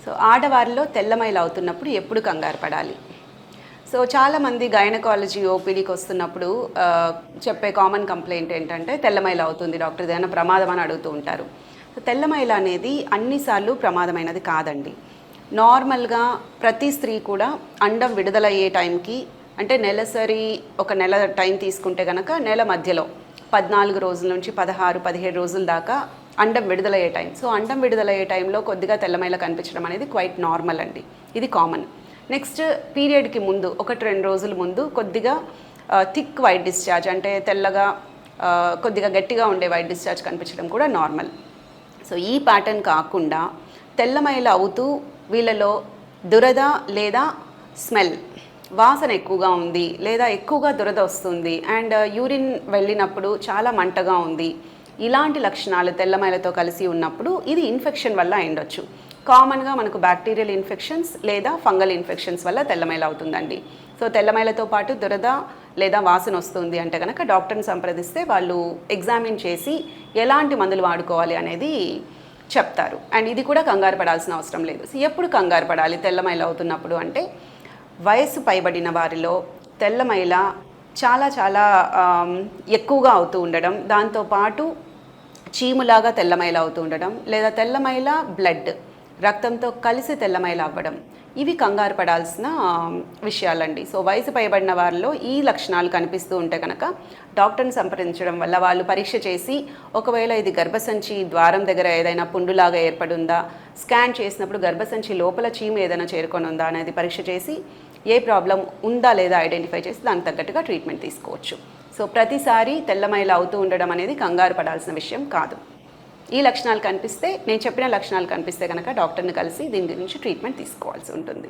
So ఆడవారిలో తెల్లమైలు అవుతున్నప్పుడు ఎప్పుడు కంగారు పడాలి? సో చాలామంది గైనకాలజీ ఓపీడీకి వస్తున్నప్పుడు చెప్పే కామన్ కంప్లైంట్ ఏంటంటే తెల్లమైలు అవుతుంది డాక్టర్, ఏదైనా ప్రమాదం అని అడుగుతూ ఉంటారు. సో తెల్లమైలు అనేది అన్నిసార్లు ప్రమాదమైనది కాదండి. నార్మల్గా ప్రతి స్త్రీ కూడా అండం విడుదలయ్యే టైంకి, అంటే నెలసరి ఒక నెల టైం తీసుకుంటే కనుక నెల మధ్యలో 14 రోజుల నుంచి 16-17 రోజుల దాకా అండం విడుదలయ్యే టైం. సో అండం విడుదలయ్యే టైంలో కొద్దిగా తెల్లమైల కనిపించడం అనేది క్వైట్ నార్మల్ అండి, ఇది కామన్. నెక్స్ట్ పీరియడ్కి ముందు 1-2 రోజుల ముందు కొద్దిగా థిక్ వైట్ డిశ్చార్జ్, అంటే తెల్లగా కొద్దిగా గట్టిగా ఉండే వైట్ డిశ్చార్జ్ కనిపించడం కూడా నార్మల్. సో ఈ ప్యాటర్న్ కాకుండా తెల్లమైల అవుతూ వీళ్ళలో దురద లేదా స్మెల్, వాసన ఎక్కువగా ఉంది లేదా ఎక్కువగా దురద వస్తుంది అండ్ యూరిన్ వెళ్ళినప్పుడు చాలా మంటగా ఉంది, ఇలాంటి లక్షణాలు తెల్లమైలతో కలిసి ఉన్నప్పుడు ఇది ఇన్ఫెక్షన్ వల్ల అయిండొచ్చు. కామన్గా మనకు బ్యాక్టీరియల్ ఇన్ఫెక్షన్స్ లేదా ఫంగల్ ఇన్ఫెక్షన్స్ వల్ల తెల్లమైల అవుతుందండి. సో తెల్లమైలతో పాటు దురద లేదా వాసన వస్తుంది అంటే కనుక డాక్టర్ని సంప్రదిస్తే వాళ్ళు ఎగ్జామిన్ చేసి ఎలాంటి మందులు వాడుకోవాలి అనేది చెప్తారు. అండ్ ఇది కూడా కంగారు పడాల్సిన అవసరం లేదు. సో ఎప్పుడు కంగారు పడాలి తెల్లమైల అవుతున్నప్పుడు అంటే, వయసు పైబడిన వారిలో తెల్లమైల చాలా చాలా ఎక్కువగా అవుతూ ఉండడం, దాంతోపాటు చీములాగా తెల్లమైల అవుతూ ఉండడం, లేదా తెల్లమైల బ్లడ్ రక్తంతో కలిసి తెల్లమైల అవ్వడం, ఇవి కంగారు పడాల్సిన విషయాలండి. సో వయసు పైబడిన వారిలో ఈ లక్షణాలు కనిపిస్తూ ఉంటే కనుక డాక్టర్ని సంప్రదించడం వల్ల వాళ్ళు పరీక్ష చేసి ఒకవేళ ఇది గర్భసంచి ద్వారం దగ్గర ఏదైనా పుండులాగా ఏర్పడుందా, స్కాన్ చేసినప్పుడు గర్భసంచి లోపల చీము ఏదైనా చేరుకొని ఉందా అనేది పరీక్ష చేసి ఏ ప్రాబ్లం ఉందా లేదా ఐడెంటిఫై చేసి దానికి తగ్గట్టుగా ట్రీట్మెంట్ తీసుకోవచ్చు. సో ప్రతిసారి తెల్లమైల అవుతూ ఉండడం అనేది కంగారు పడాల్సిన విషయం కాదు. ఈ లక్షణాలు కనిపిస్తే, నేను చెప్పిన లక్షణాలు కనిపిస్తే కనుక డాక్టర్ని కలిసి దీని గురించి ట్రీట్మెంట్ తీసుకోవాల్సి ఉంటుంది.